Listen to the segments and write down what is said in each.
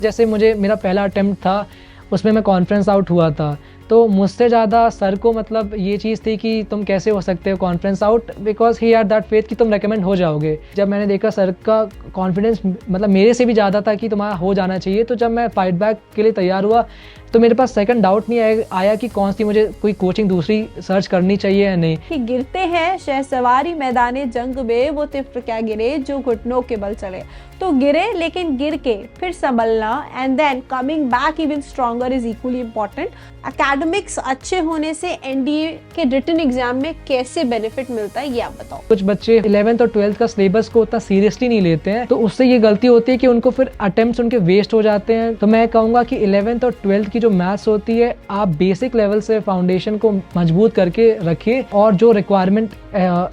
जैसे मुझे मेरा पहला अटेम्प्ट था, उसमें मैं कॉन्फ्रेंस आउट हुआ था, तो मुझसे ज़्यादा सर को मतलब ये चीज़ थी कि तुम कैसे हो सकते हो conference out, because he had that faith कि तुम रेकमेंड हो जाओगे। जब मैंने देखा सर का कॉन्फिडेंस मतलब मेरे से भी ज़्यादा था कि तुम्हारा हो जाना चाहिए, तो जब मैं फाइट बैक के लिए तैयार हुआ तो मेरे पास सेकंड डाउट नहीं आया कि कौन सी मुझे कोई कोचिंग दूसरी सर्च करनी चाहिए या नहीं। कि गिरते हैं शहसवारी मैदाने जंग में, वो तिफ्र क्या गिरे जो घुटनों के बल चले। तो गिरे, लेकिन गिर के फिर संभलना and then coming back even stronger is equally important. Academics अच्छे होने से एनडीए के रिटन एग्जाम में कैसे बेनिफिट मिलता है, ये आप बताओ। कुछ बच्चे 11th और 12th का सिलेबस को उतना सीरियसली नहीं लेते हैं, तो उससे ये गलती होती है कि उनको फिर अटेम्प्ट्स उनके वेस्ट हो जाते हैं। तो मैं कहूँगा कि 11th और 12th की जो मैथ्स होती है, आप बेसिक लेवल से फाउंडेशन को मजबूत करके रखिए, और जो रिक्वायरमेंट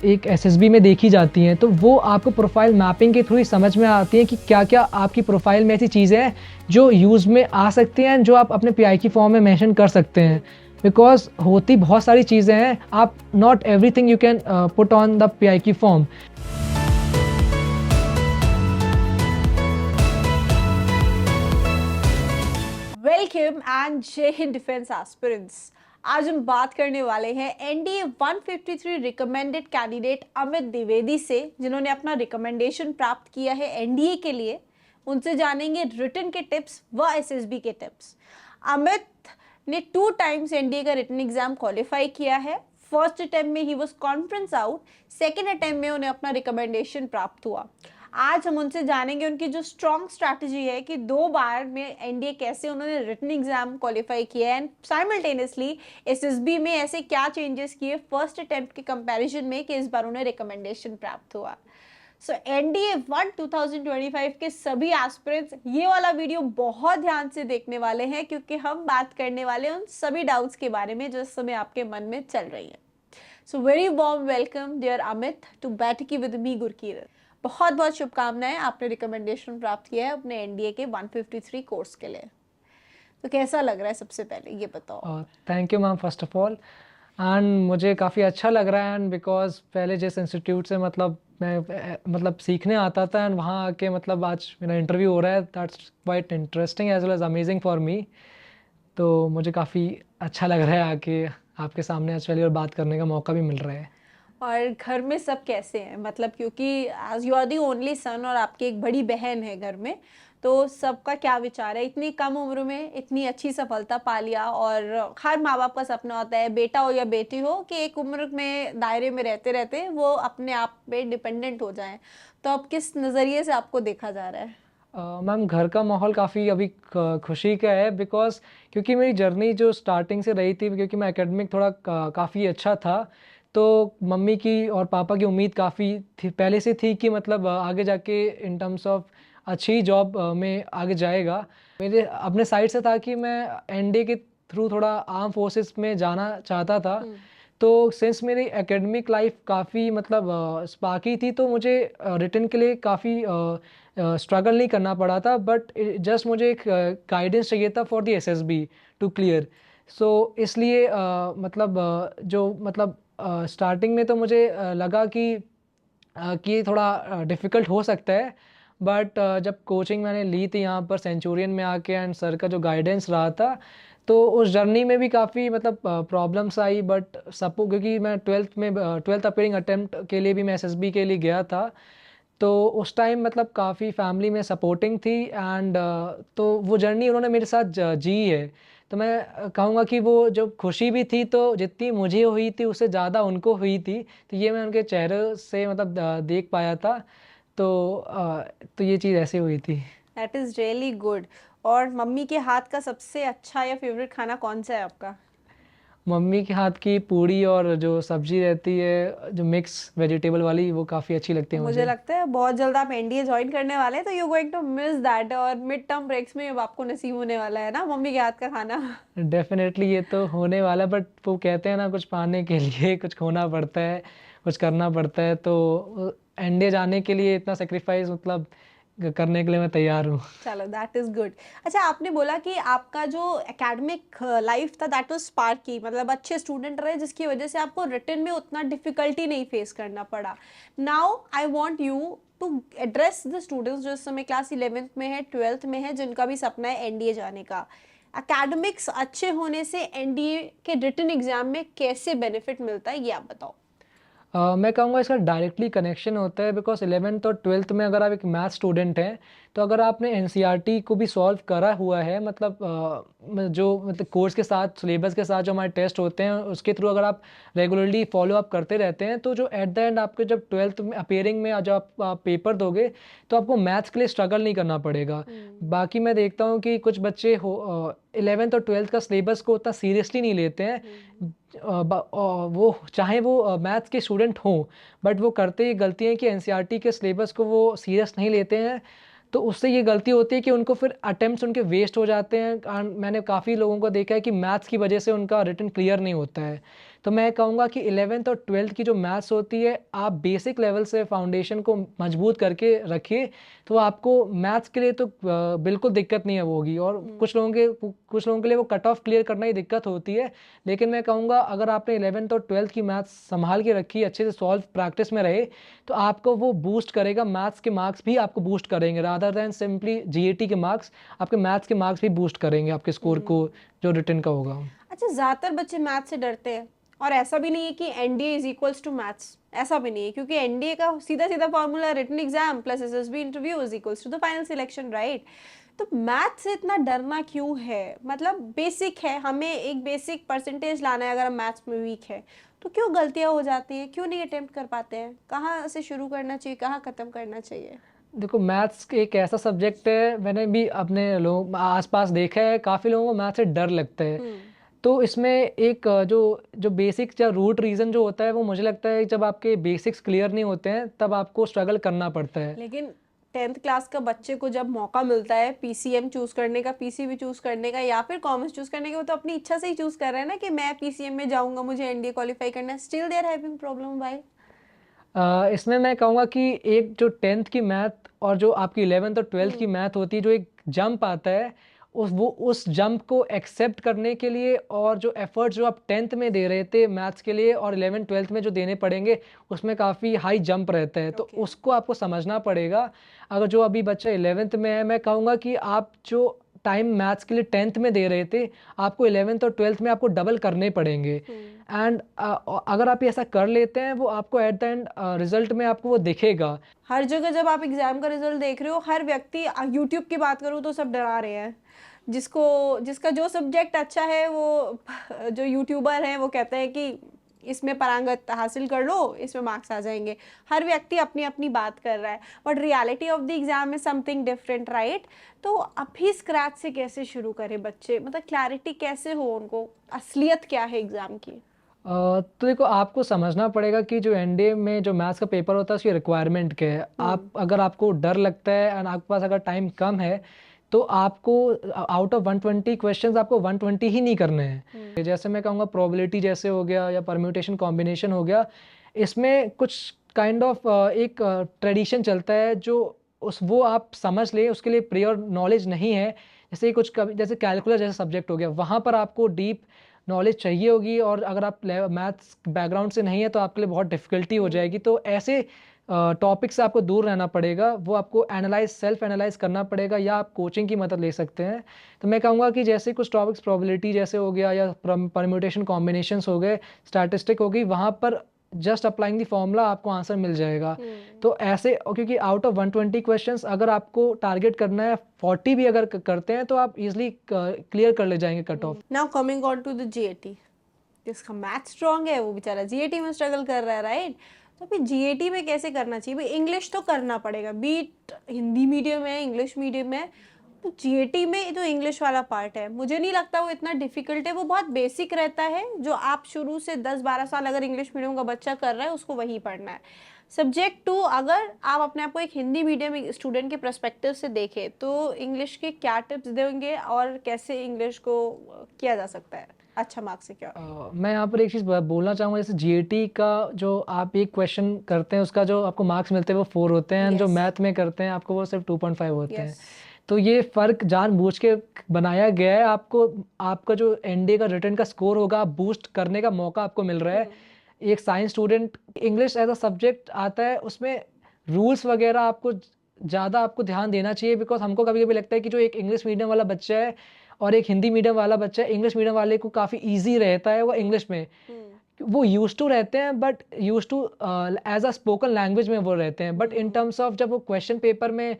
एक एसएसबी में देखी जाती हैं तो वो आपको प्रोफाइल मैपिंग के थ्रू ही समझ में आती है कि क्या क्या आपकी प्रोफाइल में ऐसी चीज़ें हैं जो यूज़ में आ सकती हैं, जो आप अपने पीआई की फॉर्म में मेंशन कर सकते हैं। बिकॉज होती बहुत सारी चीज़ें हैं, आप not everything you can put on the pi की फॉर्म। वेलकम एंड जय हिंद डिफेंस एस्पिरेंट्स। आज हम बात करने वाले हैं NDA 153 recommended candidate Amit Dwivedi से, जिन्होंने अपना रिकमेंडेशन प्राप्त किया है एनडीए के लिए। उनसे जानेंगे रिटन के टिप्स व एसएसबी के टिप्स। अमित ने 2 टाइम्स एनडीए का रिटन एग्जाम क्वालिफाई किया है। फर्स्ट अटेम्प्ट में he was conference out, second attempt में उन्हें अपना रिकमेंडेशन प्राप्त हुआ। आज हम उनसे जानेंगे उनकी जो स्ट्रॉन्ग स्ट्रैटेजी है कि 2 बार में एनडीए कैसे उन्होंने रिटन एग्जाम क्वालिफाई किया एंड साइमल्टेनियसली एसएसबी में ऐसे क्या चेंजेस किए फर्स्ट अटेम्प्ट के कंपैरिजन में कि इस बार उन्हें रिकमेंडेशन प्राप्त हुआ। सो एनडीए 1 2025 के सभी एस्पिरेंट्स ये वाला वीडियो बहुत ध्यान से देखने वाले हैं, क्योंकि हम बात करने वाले उन सभी डाउट्स के बारे में जो इस समय आपके मन में चल रही है। So very warm welcome dear Amit to Baithki with me Gurkirat. बहुत बहुत शुभकामनाएं, आपने रिकमेंडेशन प्राप्त किया है अपने एनडीए के 153 कोर्स के लिए। तो कैसा लग रहा है, सबसे पहले ये बताओ। Thank you ma'am first of all, and मुझे काफ़ी अच्छा लग रहा है, एंड बिकॉज पहले जिस इंस्टीट्यूट से मतलब मैं मतलब सीखने आता था, एंड वहाँ आके मतलब आज मेरा इंटरव्यू हो रहा है, that's quite interesting as well as amazing for me. तो मुझे काफ़ी अच्छा लग रहा है आके आपके सामने आज पहली बार बात करने का मौका भी मिल रहा है। और घर में सब कैसे हैं, मतलब क्योंकि as you are the only son और आपकी एक बड़ी बहन है घर में, तो सबका क्या विचार है? इतनी कम उम्र में इतनी अच्छी सफलता पा लिया, और हर माँ बाप का सपना होता है बेटा हो या बेटी हो कि एक उम्र में दायरे में रहते रहते वो अपने आप पे डिपेंडेंट हो जाएं। तो अब किस नज़रिए से आपको देखा जा रहा है? मैम घर का माहौल काफ़ी अभी खुशी का है, बिकॉज क्योंकि मेरी जर्नी जो स्टार्टिंग से रही थी, क्योंकि मैं एकेडमिक थोड़ा काफ़ी अच्छा था, तो मम्मी की और पापा की उम्मीद काफ़ी थी, पहले से थी कि मतलब आगे जाके इन टर्म्स ऑफ अच्छी जॉब में आगे जाएगा। मेरे अपने साइड से था कि मैं एनडीए के थ्रू थोड़ा आर्म फोर्सेस में जाना चाहता था। तो सिंस मेरी एकेडमिक लाइफ काफ़ी मतलब स्पार्की थी, तो मुझे रिटन के लिए काफ़ी स्ट्रगल नहीं करना पड़ा था, बट जस्ट मुझे एक गाइडेंस चाहिए था for the SSB to clear. So इसलिए मतलब जो मतलब स्टार्टिंग में तो मुझे लगा कि ये थोड़ा डिफ़िकल्ट हो सकता है, बट जब कोचिंग मैंने ली थी यहाँ पर सेंचुरियन में आके, एंड सर का जो गाइडेंस रहा था, तो उस जर्नी में भी काफ़ी मतलब प्रॉब्लम्स आई, बट सपो क्योंकि मैं 12th अपीयरिंग अटेम्प्ट के लिए भी मैं एसएसबी के लिए गया था, तो उस टाइम मतलब काफ़ी फैमिली में सपोर्टिंग थी, एंड तो वो जर्नी उन्होंने मेरे साथ जी है। तो मैं कहूँगा कि वो जो खुशी भी थी, तो जितनी मुझे हुई थी उससे ज़्यादा उनको हुई थी, तो ये मैं उनके चेहरे से मतलब देख पाया था। तो ये चीज़ ऐसे हुई थी। That is really good. और मम्मी के हाथ का सबसे अच्छा या फेवरेट खाना कौन सा है आपका? मम्मी के हाथ की पूड़ी और जो सब्जी रहती है जो मिक्स वेजिटेबल वाली, वो काफ़ी अच्छी लगती है मुझे मुझे। लगता है बहुत जल्द आप एनडीए ज्वाइन करने वाले हैं, तो you going to miss that, और मिड टर्म ब्रेक्स में अब आपको नसीब होने वाला है ना मम्मी के हाथ का खाना। डेफिनेटली ये तो होने वाला, बट वो कहते हैं ना, कुछ पाने के लिए कुछ खोना पड़ता है, कुछ करना पड़ता है, तो एनडीए जाने के लिए इतना सेक्रीफाइस मतलब करने के लिए मैं तैयार हूँ। चलो दैट इज गुड। अच्छा, आपने बोला कि आपका जो एकेडमिक लाइफ था दैट वाज स्पार्की, मतलब अच्छे स्टूडेंट रहे जिसकी वजह से आपको रिटन में उतना डिफिकल्टी नहीं फेस करना पड़ा। Now I want you to address the students जो इस समय क्लास 11th में है, 12th में है, जिनका भी सपना है एनडीए जाने का? एकेडमिक्स अच्छे होने से एनडीए के रिटन एग्जाम में कैसे बेनिफिट मिलता है, ये आप बताओ। मैं कहूँगा इसका डायरेक्टली कनेक्शन होता है, बिकॉज 11th और 12th में अगर आप एक मैथ स्टूडेंट हैं तो अगर आपने एनसीईआरटी को भी सॉल्व करा हुआ है, मतलब मतलब कोर्स के साथ, सिलेबस के साथ जो हमारे टेस्ट होते हैं उसके थ्रू अगर आप रेगुलरली फॉलो अप करते रहते हैं, तो जो एट द एंड आपके जब 12th में अपेयरिंग में जब आप पेपर दोगे तो आपको मैथ्स के लिए स्ट्रगल नहीं करना पड़ेगा। बाकी मैं देखता हूँ कि कुछ बच्चे 11th और 12th का सिलेबस को उतना सीरियसली नहीं लेते हैं। वो चाहे वो मैथ्स के स्टूडेंट हों, बट वो करते ही गलती है कि एनसीईआरटी के सिलेबस को वो सीरियस नहीं लेते हैं, तो उससे ये गलती होती है कि उनको फिर अटेम्प्ट्स उनके वेस्ट हो जाते हैं। मैंने काफ़ी लोगों को देखा है कि मैथ्स की वजह से उनका रिटन क्लियर नहीं होता है। तो मैं कहूँगा कि 11th और 12th की जो मैथ्स होती है, आप बेसिक लेवल से फाउंडेशन को मजबूत करके रखिए, तो आपको मैथ्स के लिए तो बिल्कुल दिक्कत नहीं है होगी। और कुछ लोगों के लिए वो कट ऑफ क्लियर करना ही दिक्कत होती है। लेकिन मैं कहूँगा अगर आपने 11th और 12th की मैथ्स संभाल के रखी, अच्छे से सॉल्व प्रैक्टिस में रहे, तो आपको वो बूस्ट करेगा। मैथ्स के मार्क्स भी आपको बूस्ट करेंगे, रादर दैन सिंपली जीएटी के मार्क्स, आपके मैथ्स के मार्क्स भी बूस्ट करेंगे आपके स्कोर को जो रिटन का होगा। अच्छा, ज़्यादातर बच्चे मैथ से डरते हैं, और ऐसा भी नहीं है कि NDA is equals to maths, ऐसा भी नहीं है, क्योंकि एनडीए का सीधा सीधा formula written exam plus SSB interview is equals to the final selection, right? तो मैथ से इतना डरना क्यों है? मतलब बेसिक है, हमें एक बेसिक परसेंटेज लाना है, अगर हम मैथ्स में वीक है तो क्यों गलतियां हो जाती हैं, क्यों नहीं अटेम्प्ट कर पाते हैं? कहाँ से शुरू करना चाहिए, कहाँ ख़त्म करना चाहिए? देखो, मैथ्स एक ऐसा सब्जेक्ट है, मैंने भी अपने लोग आसपास देखा है, काफ़ी लोगों को मैथ से डर लगता है। तो इसमें एक जो जो बेसिक या रूट रीज़न जो होता है, वो मुझे लगता है जब आपके बेसिक्स क्लियर नहीं होते हैं तब आपको स्ट्रगल करना पड़ता है। लेकिन 10th क्लास का बच्चे को जब मौका मिलता है पीसीएम चूज करने का, पीसीबी चूज करने का, या फिर कॉमर्स चूज करने का, वो तो अपनी इच्छा से ही चूज कर रहा है ना कि मैं पीसीएम में जाऊंगा, मुझे एनडीए क्वालिफाई करना है, still they are having problem. भाई इसमें मैं कहूँगा कि एक जो 10th की मैथ और जो आपकी 11th और 12th की मैथ होती है, जो एक जंप आता है, उस जंप को एक्सेप्ट करने के लिए और जो एफर्ट जो आप 10th में दे रहे थे मैथ्स के लिए और 11th 12th में जो देने पड़ेंगे, उसमें काफ़ी हाई जंप रहता है। तो उसको आपको समझना पड़ेगा। अगर जो अभी बच्चा 11th में है, मैं कहूँगा कि आप जो टाइम मैथ्स के लिए 10th में दे रहे थे, आपको 11th और 12th में आपको डबल करने पड़ेंगे। एंड अगर आप ऐसा कर लेते हैं, वो आपको एट द एंड रिजल्ट में आपको वो दिखेगा। हर जगह जब आप एग्जाम का रिजल्ट देख रहे हो, हर व्यक्ति, यूट्यूब की बात करूँ तो सब डरा रहे हैं। जिसका जो सब्जेक्ट अच्छा है, वो जो यूट्यूबर हैं वो कहते हैं कि इसमें पारंगत हासिल कर लो, इसमें मार्क्स आ जाएंगे। हर व्यक्ति अपनी अपनी बात कर रहा है, but reality of the exam is something different, right? तो अभी स्क्रैच से कैसे शुरू करें बच्चे, मतलब क्लैरिटी कैसे हो उनको, असलियत क्या है एग्जाम की? तो देखो, आपको समझना पड़ेगा कि जो एनडीए में जो मैथ्स का पेपर होता है उसकी रिक्वायरमेंट क्या है। आप अगर आपको डर लगता है एंड आपके पास अगर टाइम कम है, तो आपको आउट ऑफ 120 क्वेश्चंस आपको 120 ही नहीं करने हैं। जैसे मैं कहूँगा प्रोबेबिलिटी जैसे हो गया या परम्यूटेशन कॉम्बिनेशन हो गया, इसमें कुछ काइंड ऑफ एक ट्रेडिशन चलता है जो वो आप समझ ले, उसके लिए प्रियर नॉलेज नहीं है। जैसे जैसे कैलकुलस जैसा सब्जेक्ट हो गया, वहाँ पर आपको डीप नॉलेज चाहिए होगी, और अगर आप मैथ्स बैकग्राउंड से नहीं है तो आपके लिए बहुत डिफ़िकल्टी हो जाएगी। तो ऐसे टॉपिक से आपको दूर रहना पड़ेगा, वो आपको सेल्फ एनालाइज करना पड़ेगा, या आप कोचिंग की मदद ले सकते हैं। तो मैं कहूँगा कि जैसे कुछ टॉपिक्स प्रोबेबिलिटी जैसे हो गया, या परम्यूटेशन कॉम्बिनेशंस हो गए, स्टैटिस्टिक हो गई, वहाँ पर जस्ट अप्लाइंग द फॉर्मूला आपको आंसर मिल जाएगा। तो ऐसे, क्योंकि आउट ऑफ 120 क्वेश्चंस अगर आपको टारगेट करना है, 40 भी अगर करते हैं तो आप इजीली क्लियर कर ले जाएंगे cut off. Now coming on to the GAT, जिसका मैथ स्ट्रांग है वो बेचारा जीएटी में स्ट्रगल कर रहा है, राइट? तो फिर जीएटी में कैसे करना चाहिए? भाई इंग्लिश तो करना पड़ेगा, बीट हिंदी मीडियम है, इंग्लिश मीडियम है, तो जीएटी में जो इंग्लिश वाला पार्ट है, मुझे नहीं लगता वो इतना डिफिकल्ट है। वो बहुत बेसिक रहता है, जो आप शुरू से 10-12 साल अगर इंग्लिश मीडियम का बच्चा कर रहा है उसको वही पढ़ना है। सब्जेक्ट 2, अगर आप अपने आप को एक हिंदी मीडियम स्टूडेंट के पर्सपेक्टिव से देखें, तो इंग्लिश के क्या टिप्स देंगे और कैसे इंग्लिश को किया जा सकता है अच्छा मार्क्स से? क्या मैं यहाँ पर एक चीज़ बोलना चाहूँगा, जैसे जीएटी का जो आप एक क्वेश्चन करते हैं उसका जो आपको मार्क्स मिलते हैं वो 4 होते हैं, जो मैथ में करते हैं आपको वो सिर्फ 2.5 होते हैं। तो ये फ़र्क जानबूझ के बनाया गया है, आपको आपका जो एनडीए का रिटन का स्कोर होगा बूस्ट करने का मौका आपको मिल रहा है। एक science student, English as a subject आता है, उसमें रूल्स वगैरह आपको ज़्यादा आपको ध्यान देना चाहिए, बिकॉज़ हमको कभी-कभी लगता है कि जो एक इंग्लिश मीडियम वाला बच्चा है और एक हिंदी मीडियम वाला बच्चा है, इंग्लिश मीडियम वाले को काफ़ी ईज़ी रहता है वो इंग्लिश में। हुँ, वो यूज्ड टू रहते हैं, but used to as a spoken language में वो रहते हैं। But in hmm. Terms of जब वो क्वेश्चन पेपर में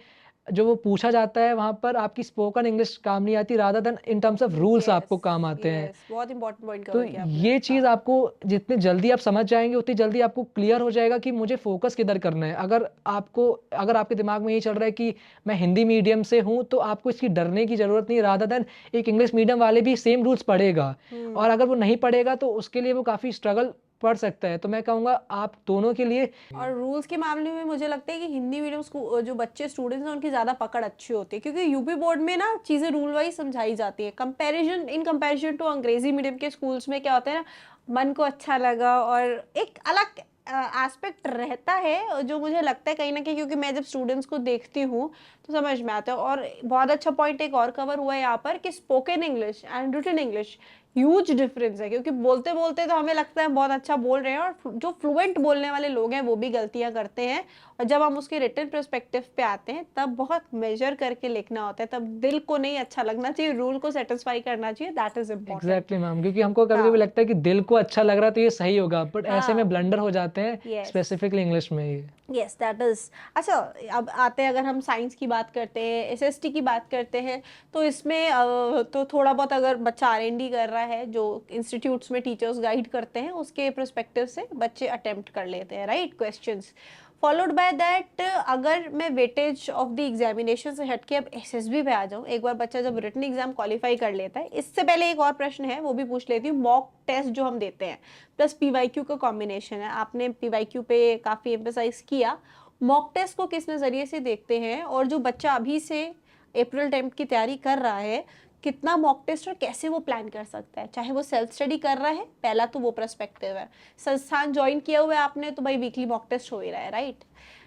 जो वो पूछा जाता है, वहाँ पर आपकी स्पोकन इंग्लिश काम नहीं आती, rather then in terms of rules yes, आपको काम आते हैं। यस, बहुत इम्पोर्टेंट पॉइंट तो कवर किया आपने। ये हाँ। चीज़ आपको जितनी जल्दी आप समझ जाएँगे, उतनी जल्दी आपको क्लियर हो जाएगा कि मुझे फ़ोकस किधर करना है। अगर आपके दिमाग में ये चल रहा है कि मैं हिंदी मीडियम से हूँ, तो आपको इसकी डरने की ज़रूरत नहीं, रादर देन एक इंग्लिश मीडियम वाले भी सेम रूल्स पढ़ेगा, हुँ। और अगर वो नहीं पढ़ेगा तो उसके लिए वो काफ़ी स्ट्रगल पड़ सकता है। तो मैं कहूँगा आप दोनों के लिए और रूल्स के मामले में मुझे लगता है कि हिंदी मीडियम जो बच्चे स्टूडेंट्स हैं उनकी ज़्यादा पकड़ अच्छी होती है, क्योंकि यूपी बोर्ड में ना चीज़ें रूल वाइज समझाई जाती है। इन कंपैरिजन टू अंग्रेजी मीडियम के स्कूल्स में क्या होता है ना, मन को अच्छा लगा और एक अलग एस्पेक्ट रहता है जो मुझे लगता है कहीं ना कहीं, क्योंकि मैं जब स्टूडेंट्स को देखती हूँ तो समझ में आता है। और बहुत अच्छा पॉइंट एक और कवर हुआ है यहाँ पर कि spoken English and written English huge difference है, क्योंकि बोलते बोलते तो हमें लगता है बहुत अच्छा बोल रहे हैं, और जो फ्लुएंट बोलने वाले लोग हैं वो भी गलतियां करते हैं। और जब हम उसके रिटन पर्सपेक्टिव पे आते हैं तब बहुत मेजर करके लिखना होता है, तब दिल को नहीं अच्छा लगना चाहिए, रूल को सेटिस्फाई करना चाहिए, that is important. Exactly ma'am, क्योंकि हमको हाँ, कभी-कभी लगता है कि दिल को अच्छा लग रहा है तो ये सही होगा, बट ऐसे में हाँ, ब्लंडर हो जाते हैं, यस, स्पेसिफिकली इंग्लिश में ये। Yes, that is. अच्छा, अब आते हैं, अगर हम साइंस की बात करते हैं, एसएसटी की बात करते हैं, तो इसमें तो थोड़ा बहुत अगर बच्चा आरएनडी कर रहा है, जो इंस्टीट्यूट्स में टीचर्स गाइड करते हैं उसके पर्सपेक्टिव से बच्चे अटेम्प्ट कर लेते हैं, right, questions. Followed by that, अगर मैं वेटेज ऑफ द एग्जामिनेशन से हट के अब एसएसबी पे आ जाऊँ, एक बार बच्चा जब रिटन एग्जाम क्वालिफाई कर लेता है, इससे पहले एक और प्रश्न है वो भी पूछ लेती हूँ। मॉक टेस्ट जो हम देते हैं प्लस पीवाईक्यू का कॉम्बिनेशन है, आपने पीवाईक्यू पे काफ़ी एम्फेसाइज किया, मॉक टेस्ट को किस नज़रिए से देखते हैं, और जो बच्चा अभी से अप्रैल टेंथ की तैयारी कर रहा है, कितना मॉक टेस्ट और कैसे वो प्लान कर सकता है, चाहे वो सेल्फ स्टडी कर रहा है, पहला तो वो पर्सपेक्टिव है। संस्थान ज्वाइन किया हुआ है आपने तो भाई वीकली मॉक टेस्ट हो ही रहा है, राइट।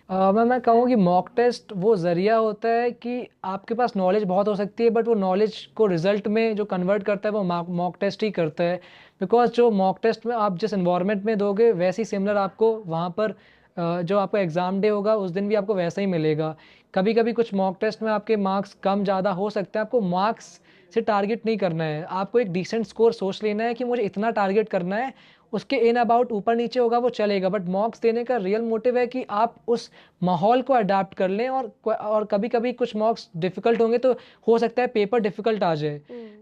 मैं कहूँ कि मॉक टेस्ट वो ज़रिया होता है कि आपके पास नॉलेज बहुत हो सकती है, बट वो नॉलेज को रिज़ल्ट में जो कन्वर्ट करता है वो मॉक टेस्ट ही करता है। बिकॉज़ जो मॉक टेस्ट में आप जिस एनवायरनमेंट में दोगे, वैसे ही सिमिलर आपको वहाँ पर जो आपका एग्ज़ाम डे होगा उस दिन भी आपको वैसा ही मिलेगा। कभी-कभी कुछ मॉक टेस्ट में आपके मार्क्स कम ज़्यादा हो सकते हैं, आपको मार्क्स से टारगेट नहीं करना है। आपको एक डिसेंट स्कोर सोच लेना है कि मुझे इतना टारगेट करना है, उसके इन अबाउट ऊपर-नीचे होगा वो चलेगा, बट मॉक्स देने का रियल मोटिव है कि आप उस माहौल को अडैप्ट कर लें, और कभी-कभी कुछ मॉक्स डिफ़िकल्ट होंगे तो हो सकता है पेपर डिफ़िकल्ट आ जाए।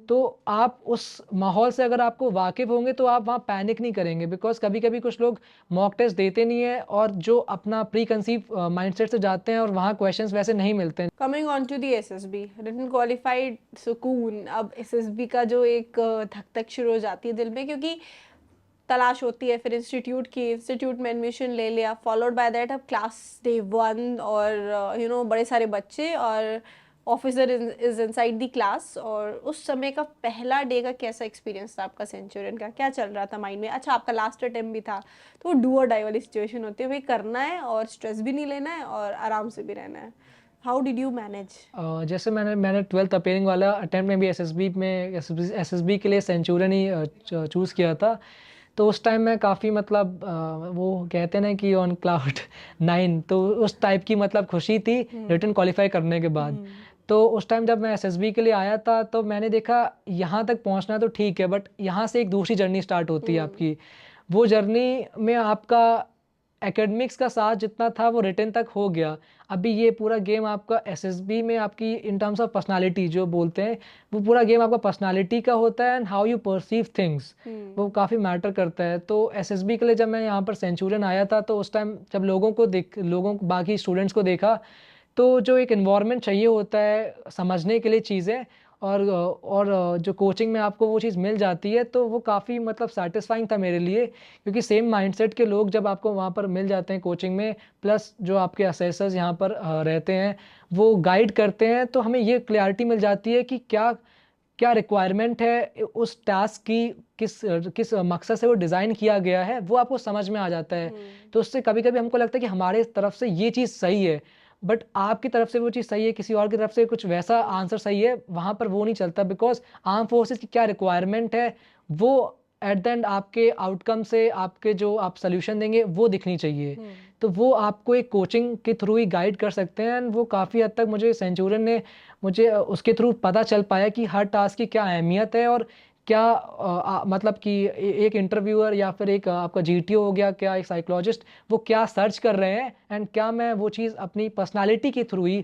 तो आप उस माहौल से अगर आपको वाकिफ़ होंगे तो आप वहाँ पैनिक नहीं करेंगे, बिकॉज़ कभी-कभी कुछ लोग मॉक टेस्ट देते नहीं हैं और जो अपना प्री कंसीव माइंडसेट से जाते हैं और वहाँ क्वेश्चंस वैसे नहीं मिलते हैं। Coming on to the SSB written qualified सुकून, अब एसएसबी का जो एक धक धक शुरू हो जाती है दिल में, क्योंकि तलाश होती है फिर इंस्टीट्यूट में एडमिशन ले लिया, फॉलोड बाय दैट अब क्लास डे 1, और बड़े सारे बच्चे, और officer is inside the class, और उस समय का पहला डे का कैसा एक्सपीरियंस था आपका, सेंचुरियन का क्या चल रहा था माइंड में। अच्छा, आपका लास्ट अटेम्प्ट भी था, तो डू और डाई वाली सिचुएशन होती है, भाई करना है और स्ट्रेस भी नहीं लेना है और आराम से भी रहना है। How did you manage? जैसे मैंने 12th अपीयरिंग वाला अटेम्प्ट में भी एसएसबी के लिए सेंचुरियन ही चूज़ किया था। तो उस टाइम मैं काफ़ी मतलब वो कहते हैं ना कि ऑन क्लाउड 9, तो उस टाइप की मतलब खुशी थी रिटन क्वालिफाई करने के बाद। तो उस टाइम जब मैं एसएसबी के लिए आया था तो मैंने देखा यहाँ तक पहुँचना तो ठीक है, बट यहाँ से एक दूसरी जर्नी स्टार्ट होती है आपकी। वो जर्नी में आपका एकेडमिक्स का साथ जितना था वो रिटन तक हो गया। अभी ये पूरा गेम आपका एसएसबी में आपकी इन टर्म्स ऑफ पर्सनालिटी जो बोलते हैं, वो पूरा गेम आपका पर्सनालिटी का होता है and how you perceive things, वो काफ़ी मैटर करता है। तो एसएसबी के लिए जब मैं यहाँ पर सेंचुरियन आया था तो उस टाइम जब लोगों को बाकी स्टूडेंट्स को देखा, तो जो एक एनवायरनमेंट चाहिए होता है समझने के लिए चीज़ें, और जो कोचिंग में आपको वो चीज़ मिल जाती है, तो वो काफ़ी मतलब सैटिस्फाइंग था मेरे लिए, क्योंकि सेम माइंडसेट के लोग जब आपको वहाँ पर मिल जाते हैं कोचिंग में, प्लस जो आपके असेसर्स यहाँ पर रहते हैं वो गाइड करते हैं, तो हमें ये क्लैरिटी मिल जाती है कि क्या क्या रिक्वायरमेंट है उस टास्क की, किस किस मकसद से वो डिज़ाइन किया गया है, वो आपको समझ में आ जाता है। तो उससे कभी-कभी हमको लगता है कि हमारे तरफ से ये चीज़ सही है, बट आपकी तरफ से वो चीज़ सही है, किसी और की तरफ से कुछ वैसा आंसर सही है, वहाँ पर वो नहीं चलता, बिकॉज़ आर्म फोर्सेस की क्या रिक्वायरमेंट है, वो एट द एंड आपके आउटकम से आपके जो आप सोल्यूशन देंगे वो दिखनी चाहिए। तो वो आपको एक कोचिंग के थ्रू ही गाइड कर सकते हैं, एंड वो काफ़ी हद तक मुझे सेंचुरियन ने मुझे उसके थ्रू पता चल पाया कि हर टास्क की क्या अहमियत है, और क्या मतलब कि एक इंटरव्यूअर या फिर एक आपका जीटीओ हो गया, क्या एक साइकोलॉजिस्ट, वो क्या सर्च कर रहे हैं, एंड क्या मैं वो चीज़ अपनी पर्सनालिटी के through he,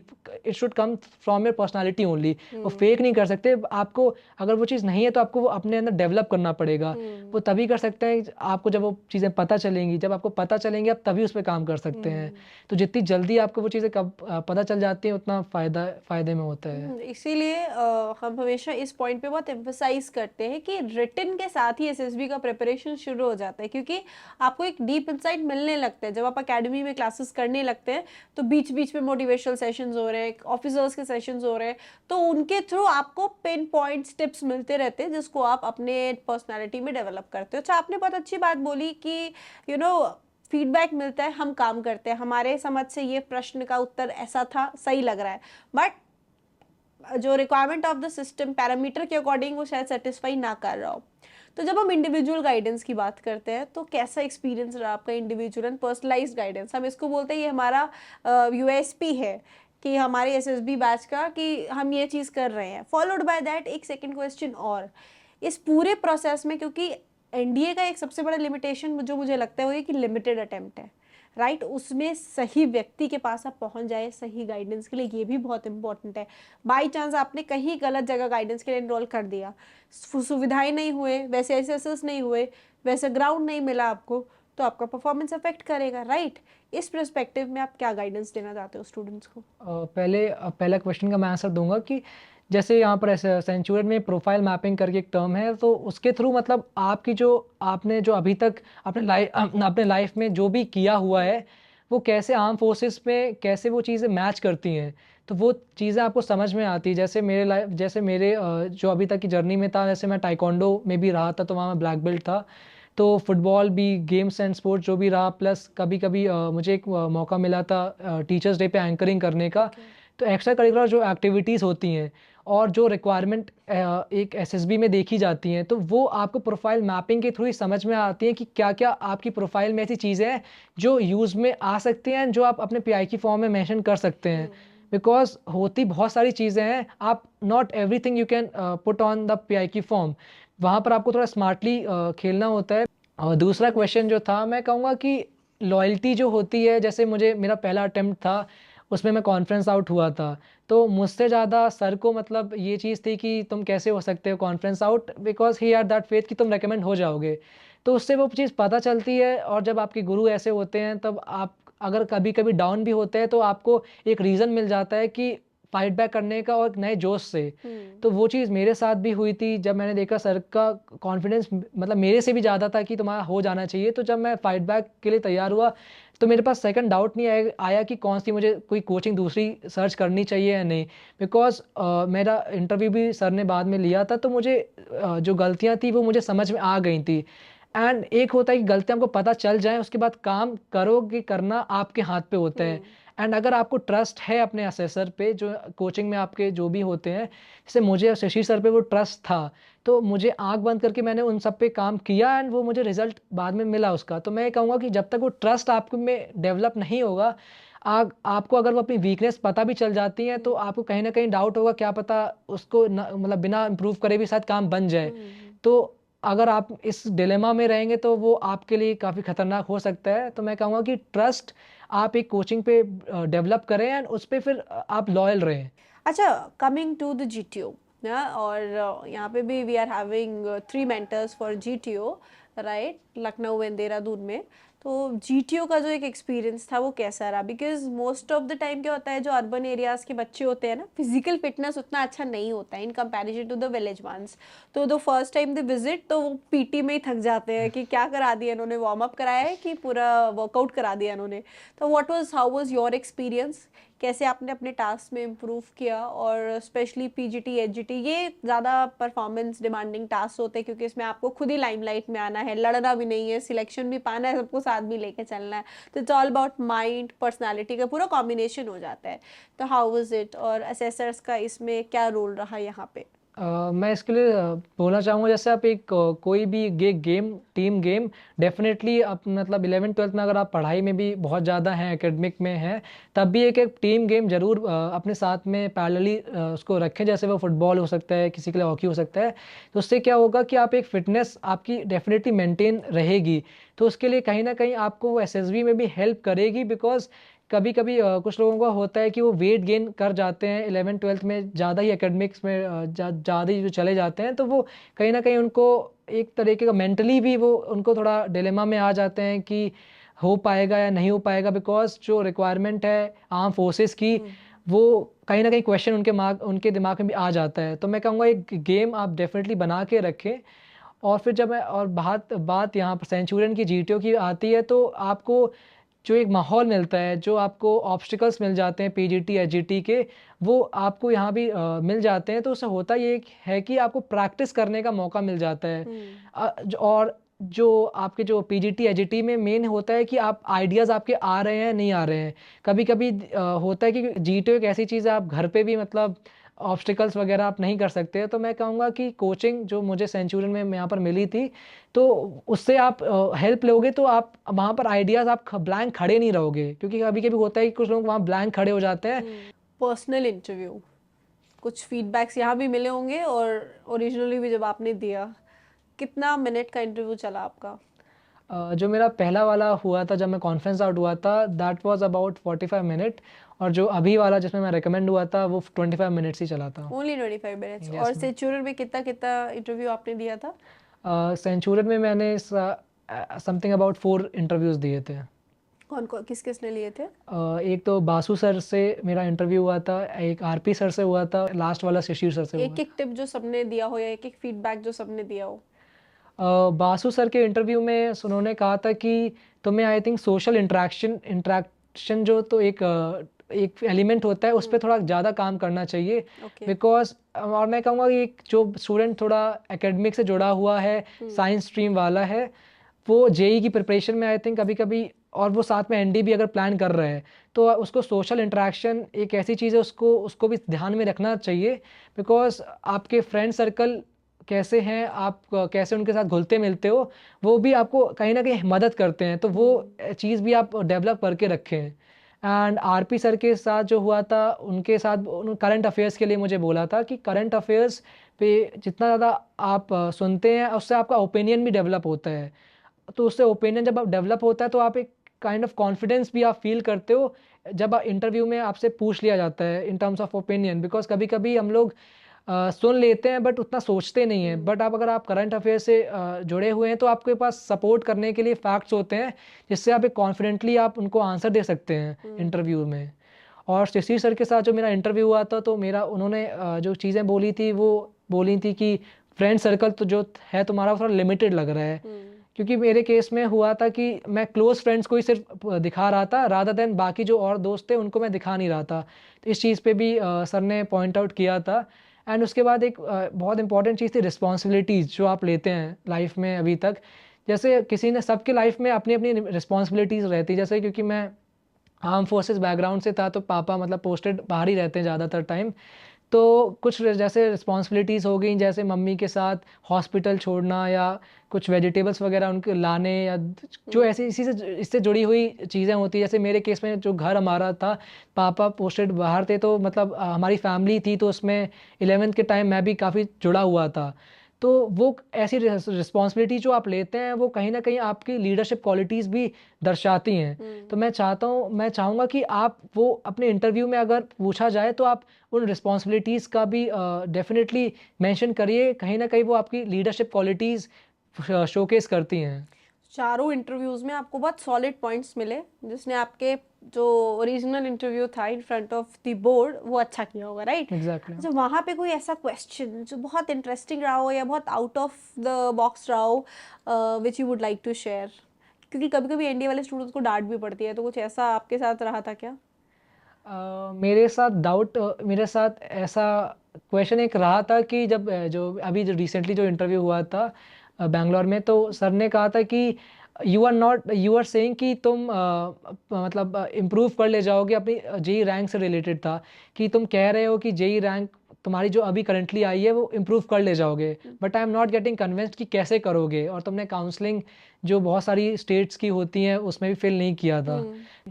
it should come from your personality only. वो फेक नहीं कर सकते आपको। अगर वो चीज़ नहीं है तो आपको वो अपने अंदर डेवलप करना पड़ेगा। वो तभी कर सकते हैं आपको जब वो चीज़ें पता चलेंगी। जब आपको पता चलेंगी आप तभी उस पर काम कर सकते हैं। तो जितनी जल्दी आपको वो चीज़ें कब पता चल जाती हैं उतना फ़ायदे में होता है। इसीलिए हम हमेशा इस पॉइंट पे बहुत एम्फसाइज करते हैं कि रिटन के साथ ही एसएसबी का प्रिपरेशन शुरू हो जाता है, क्योंकि आपको एक डीप इंसाइट मिलने लगता है जब आप एकेडमी में क्लासेस करने लगते हैं। तो बीच बीच में मोटिवेशनल सेशंस हो रहे हैं, ऑफिसर्स के सेशंस हो रहे हैं, तो उनके थ्रू आपको पिन पॉइंट्स टिप्स मिलते रहते हैं जिसको आप अपने पर्सनैलिटी में डेवलप करते हो। अच्छा, आपने बहुत अच्छी बात बोली कि यू नो फीडबैक मिलता है, हम काम करते हैं, हमारे समझ से ये प्रश्न का उत्तर ऐसा था, सही लग रहा है, बट जो requirement of the system parameter के अकॉर्डिंग वो शायद सेटिस्फाई ना कर रहा हो। तो जब हम इंडिविजुअल गाइडेंस की बात करते हैं तो कैसा एक्सपीरियंस रहा आपका इंडिविजुअल एंड पर्सनलाइज्ड गाइडेंस? हम इसको बोलते हैं ये हमारा यूएसपी है कि हमारे एसएसबी बैच का, कि हम ये चीज़ कर रहे हैं। फॉलोड बाय दैट एक सेकंड क्वेश्चन और, इस पूरे प्रोसेस में, क्योंकि एनडीए का एक सबसे बड़ा लिमिटेशन जो मुझे लगता है वो ये कि लिमिटेड अटेम्प्ट है, राइट? उसमें सही व्यक्ति के पास आप पहुंच जाए सही गाइडेंस के लिए, ये भी बहुत इंपॉर्टेंट है। बाई चांस आपने कहीं गलत जगह गाइडेंस के लिए एनरोल कर दिया, सुविधाएं नहीं हुए, वैसे एसएसएस नहीं हुए, वैसे ग्राउंड नहीं मिला आपको, तो आपका परफॉर्मेंस अफेक्ट करेगा, राइट? इस पर्सपेक्टिव में आप क्या गाइडेंस देना चाहते हो स्टूडेंट्स को? पहला क्वेश्चन का मैं आंसर दूंगा कि जैसे यहाँ पर ऐसे सेंचुरियन में प्रोफाइल मैपिंग करके एक टर्म है, तो उसके थ्रू मतलब आपकी जो आपने जो अभी तक अपने लाइफ में जो भी किया हुआ है वो कैसे आर्म फोर्सेस में कैसे वो चीज़ें मैच करती हैं, तो वो चीज़ें आपको समझ में आती है। जैसे मेरे जो अभी तक की जर्नी में था, जैसे मैं टाइकोंडो में भी रहा था तो वहाँ मैं ब्लैक बेल्ट था। तो फुटबॉल भी, गेम्स एंड स्पोर्ट्स जो भी रहा, प्लस कभी कभी मुझे एक मौका मिला था टीचर्स डे पे एंकरिंग करने का। तो एक्स्ट्रा करिकुलर जो एक्टिविटीज़ होती हैं और जो रिक्वायरमेंट एक एसएसबी में देखी जाती हैं, तो वो आपको प्रोफाइल मैपिंग के थ्रू ही समझ में आती हैं कि क्या क्या आपकी प्रोफाइल में ऐसी चीज़ें हैं जो यूज़ में आ सकती हैं, जो आप अपने पीआई की फॉर्म में मेंशन कर सकते हैं। बिकॉज होती बहुत सारी चीज़ें हैं, आप not everything you can put on the pi की फॉर्म। वहाँ पर आपको थोड़ा स्मार्टली खेलना होता है। और दूसरा क्वेश्चन जो था, मैं कहूँगा कि लॉयल्टी जो होती है, जैसे मेरा पहला अटेम्प्ट था, उसमें मैं कॉन्फ्रेंस आउट हुआ था। तो मुझसे ज़्यादा सर को मतलब ये चीज़ थी कि तुम कैसे हो सकते हो conference out, because he had that faith कि तुम रेकमेंड हो जाओगे। तो उससे वो चीज़ पता चलती है, और जब आपके गुरु ऐसे होते हैं तब आप अगर कभी कभी डाउन भी होते हैं तो आपको एक रीज़न मिल जाता है कि फाइट बैक करने का, और एक नए जोश से। तो वो चीज़ मेरे साथ भी हुई थी जब मैंने देखा सर का कॉन्फिडेंस मतलब मेरे से भी ज़्यादा था कि तुम्हारा हो जाना चाहिए। तो जब मैं फाइट बैक के लिए तैयार हुआ तो मेरे पास सेकंड डाउट नहीं आया कि कौन सी मुझे कोई कोचिंग दूसरी सर्च करनी चाहिए या नहीं। बिकॉज मेरा इंटरव्यू भी सर ने बाद में लिया था, तो मुझे जो गलतियाँ थी वो मुझे समझ में आ गई थी। एंड एक होता है कि गलतियाँ हमको पता चल जाए, उसके बाद काम करो कि करना आपके हाथ पे होता है। एंड अगर आपको ट्रस्ट है अपने असेसर पे, जो कोचिंग में आपके जो भी होते हैं, जैसे मुझे शशि सर पे वो ट्रस्ट था, तो मुझे आंख बंद करके मैंने उन सब पे काम किया, एंड वो मुझे रिजल्ट बाद में मिला उसका। तो मैं ये कहूँगा कि जब तक वो ट्रस्ट आपको में डेवलप नहीं होगा, आपको अगर वो अपनी वीकनेस पता भी चल जाती है तो आपको कहीं ना कहीं डाउट होगा, क्या पता उसको मतलब बिना इम्प्रूव करे भी शायद काम बन जाए। तो अगर आप इस डिलेमा में रहेंगे तो वो आपके लिए काफ़ी खतरनाक हो सकता है। तो मैं कहूँगा कि ट्रस्ट आप एक कोचिंग पे डेवलप करें, एंड उस पे फिर आप लॉयल रहें। अच्छा, कमिंग टू द जीटीओ ना, और यहाँ पे भी we are having 3 mentors for GTO, right? Lucknow and Dehradun में। तो जीटीओ का जो एक एक्सपीरियंस था वो कैसा रहा? Because most of the time क्या होता है, जो अर्बन एरियाज के बच्चे होते हैं ना, फिजिकल फिटनेस उतना अच्छा नहीं होता है in comparison to the village ones. तो the first time the visit तो वो पीटी में ही थक जाते हैं कि क्या करा दिया इन्होंने, वार्म अप कराया है कि पूरा वर्कआउट करा दिया इन्होंने। तो हाउ वाज योर एक्सपीरियंस? कैसे आपने अपने टास्क में इम्प्रूव किया? और स्पेशली पीजीटी एचजीटी ये ज़्यादा परफॉर्मेंस डिमांडिंग टास्क होते हैं, क्योंकि इसमें आपको खुद ही लाइमलाइट में आना है, लड़ना भी नहीं है, सिलेक्शन भी पाना है, सबको साथ भी लेके चलना है। तो it's all about mind, personality का पूरा कॉम्बिनेशन हो जाता है। तो हाउ वाज इट, और असेसर्स का इसमें क्या रोल रहा यहाँ पे? मैं इसके लिए बोलना चाहूँगा, जैसे आप एक कोई भी गेम टीम गेम डेफिनेटली आप मतलब 11th-12th में अगर आप पढ़ाई में भी बहुत ज़्यादा हैं, एकेडमिक में हैं, तब भी एक एक टीम गेम ज़रूर अपने साथ में पैरेलली उसको रखें। जैसे वो फुटबॉल हो सकता है, किसी के लिए हॉकी हो सकता है। तो उससे क्या होगा कि आप एक फिटनेस आपकी डेफिनेटली मेंटेन रहेगी। तो उसके लिए कहीं न कहीं आपको वो एसएसबी में भी हेल्प करेगी, बिकॉज़ कभी-कभी कुछ लोगों का होता है कि वो वेट गेन कर जाते हैं 11th-12th में, ज़्यादा ही एकेडमिक्स में ज़्यादा ही जो चले जाते हैं, तो वो कहीं न कहीं उनको एक तरीके का मेंटली भी वो उनको थोड़ा डिलेमा में आ जाते हैं कि हो पाएगा या नहीं हो पाएगा, बिकॉज़ जो रिक्वायरमेंट है आर्म फोर्सेस की, वो कहीं न कहीं क्वेश्चन उनके दिमाग में भी आ जाता है। तो मैं कहूँगा एक गेम आप डेफ़िनेटली बना के रखें। और फिर जब मैं और बात बात यहाँ पर सेंचुरियन की जीटीओ की आती है, तो आपको जो एक माहौल मिलता है, जो आपको ऑब्स्टिकल्स मिल जाते हैं पीजीटी, एचजीटी के, वो आपको यहाँ भी मिल जाते हैं। तो उससे होता ये है कि आपको प्रैक्टिस करने का मौका मिल जाता है। और जो आपके जो पीजीटी, एचजीटी में मेन होता है कि आप आइडियाज़ आपके आ रहे हैं, नहीं आ रहे हैं। कभी-कभी होता है कि जीटीओ एक ऐसी चीज़ है, आप घर पे भी मतलब ऑब्स्टिकल्स वगैरह आप नहीं कर सकते। तो मैं कहूँगा कि कोचिंग जो मुझे सेंचुरियन में यहाँ पर मिली थी, तो उससे आप हेल्प लोगे तो आप वहाँ पर आइडियाज़ आप ब्लैंक खड़े नहीं रहोगे, क्योंकि कभी-कभी होता है कि कुछ लोग वहाँ ब्लैंक खड़े हो जाते हैं। पर्सनल इंटरव्यू, कुछ फीडबैक्स यहाँ भी मिले होंगे और ओरिजिनली भी जब आपने दिया, कितना मिनट का इंटरव्यू चला आपका? जो मेरा पहला वाला हुआ था जब मैं कॉन्फ्रेंस आउट हुआ था, दैट वाज़ अबाउट 45 मिनट, और जो अभी वाला जिसमें मैं रिकमेंड हुआ था वो 25 मिनट्स ही चला था। Only 25 minutes. यस और मैम। सेंचुरियन में कितना कितना इंटरव्यू आपने दिया था? सेंचुरियन में मैंने समथिंग अबाउट 4 इंटरव्यूज़ दिए थे। कौन कौन किस किसने लिए थे? एक तो बासु सर से मेरा इंटरव्यू हुआ था, एक आरपी सर से हुआ था, लास्ट वाला शिशिर सर से हुआ एक था। एक टिप जो सबने दिया हो या एक एक फीडबैक जो सबने दिया हो? बासु सर के इंटरव्यू में उन्होंने कहा था कि तुम्हें आई थिंक सोशल इंटरेक्शन जो तो एक एलिमेंट होता है, उस पे थोड़ा ज़्यादा काम करना चाहिए। ओके। बिकॉज़ और मैं कहूँगा कि एक जो स्टूडेंट थोड़ा एकेडमिक से जुड़ा हुआ है, साइंस स्ट्रीम वाला है, वो जेईई की प्रिपरेशन में आई थिंक कभी-कभी, और वो साथ में एनडी भी अगर प्लान कर रहा है, तो उसको सोशल इंटरेक्शन एक ऐसी चीज़ है, उसको उसको भी ध्यान में रखना चाहिए। बिकॉज़ आपके फ्रेंड सर्कल कैसे हैं, आप कैसे उनके साथ घुलते-मिलते हो, वो भी आपको कहीं न कहीं मदद करते हैं। तो वो चीज़ भी आप डेवलप करके रखें। एंड आरपी सर के साथ जो हुआ था, उनके साथ उन करंट अफ़ेयर्स के लिए मुझे बोला था कि करंट अफ़ेयर्स पे जितना ज़्यादा आप सुनते हैं, उससे आपका ओपिनियन भी डेवलप होता है। तो उससे ओपिनियन जब आप डेवलप होता है, तो आप एक काइंड ऑफ कॉन्फिडेंस भी आप फ़ील करते हो, जब इंटरव्यू में आपसे पूछ लिया जाता है in terms of opinion. Because कभी-कभी हम लोग सुन लेते हैं बट उतना सोचते नहीं हैं। बट आप अगर आप करंट अफ़ेयर से जुड़े हुए हैं, तो आपके पास सपोर्ट करने के लिए फैक्ट्स होते हैं, जिससे आप एक कॉन्फिडेंटली आप उनको आंसर दे सकते हैं इंटरव्यू में। और शशि सर के साथ जो मेरा इंटरव्यू हुआ था, तो मेरा उन्होंने जो चीज़ें बोली थी, वो बोली थी कि फ्रेंड सर्कल तो जो है तुम्हारा, वो थोड़ा लिमिटेड लग रहा है। क्योंकि मेरे केस में हुआ था कि मैं क्लोज़ फ्रेंड्स को ही सिर्फ दिखा रहा था, रादर देन बाकी जो और दोस्त थे उनको मैं दिखा नहीं रहा था। तो इस चीज़ पे भी सर ने पॉइंट आउट किया था। एंड उसके बाद एक बहुत इंपॉर्टेंट चीज़ थी रिस्पॉन्सिबिलिटीज़ जो आप लेते हैं लाइफ में अभी तक। जैसे किसी ने सबके लाइफ में अपनी-अपनी रिस्पॉन्सिबिलिटीज़ रहती है। जैसे क्योंकि मैं आर्म फोर्सेस बैकग्राउंड से था, तो पापा मतलब पोस्टेड बाहर ही रहते हैं ज़्यादातर टाइम। तो कुछ जैसे रिस्पॉन्सिबिलिटीज़ हो गई, जैसे मम्मी के साथ हॉस्पिटल छोड़ना, या कुछ वेजिटेबल्स वगैरह उनके लाने, या जो ऐसी इसी से इससे जुड़ी हुई चीज़ें होती हैं। जैसे मेरे केस में जो घर हमारा था, पापा पोस्टेड बाहर थे, तो मतलब हमारी फैमिली थी, तो उसमें 11th के टाइम मैं भी काफ़ी जुड़ा हुआ था। तो वो ऐसी रिस्पॉन्सिबिलिटी जो आप लेते हैं, वो कहीं न कहीं आपकी लीडरशिप क्वालिटीज़ भी दर्शाती हैं। तो मैं चाहूँगा कि आप वो अपने इंटरव्यू में अगर पूछा जाए, तो आप उन रिस्पॉन्सिबिलिटीज़ का भी डेफ़िनेटली मेंशन करिए। कहीं न कहीं वो आपकी लीडरशिप क्वालिटीज़ शोकेस करती हैं। चारों इंटरव्यूज में आपको बहुत सॉलिड पॉइंट्स मिले, जिसने आपके जो ओरिजिनल इंटरव्यू था in front of the board वो अच्छा किया होगा, राइट? एग्ज़ैक्टली। अच्छा, वहाँ पे कोई ऐसा क्वेश्चन जो बहुत इंटरेस्टिंग रहा हो या बहुत आउट ऑफ द बॉक्स रहा हो, which you would like to share? क्योंकि कभी कभी एनडीए वाले स्टूडेंट्स को डांट भी पड़ती है, तो कुछ ऐसा आपके साथ रहा था क्या? मेरे साथ ऐसा क्वेश्चन एक रहा था कि जब जो रिसेंटली जो इंटरव्यू हुआ था बैंगलोर में, तो सर ने कहा था कि यू आर सेइंग कि तुम मतलब इम्प्रूव कर ले जाओगे अपनी जेई रैंक से रिलेटेड था, कि तुम कह रहे हो कि जेई रैंक तुम्हारी जो अभी करंटली आई है वो इम्प्रूव कर ले जाओगे, but I am not getting convinced कि कैसे करोगे, और तुमने काउंसलिंग जो बहुत सारी स्टेट्स की होती हैं उसमें भी फिल नहीं किया था।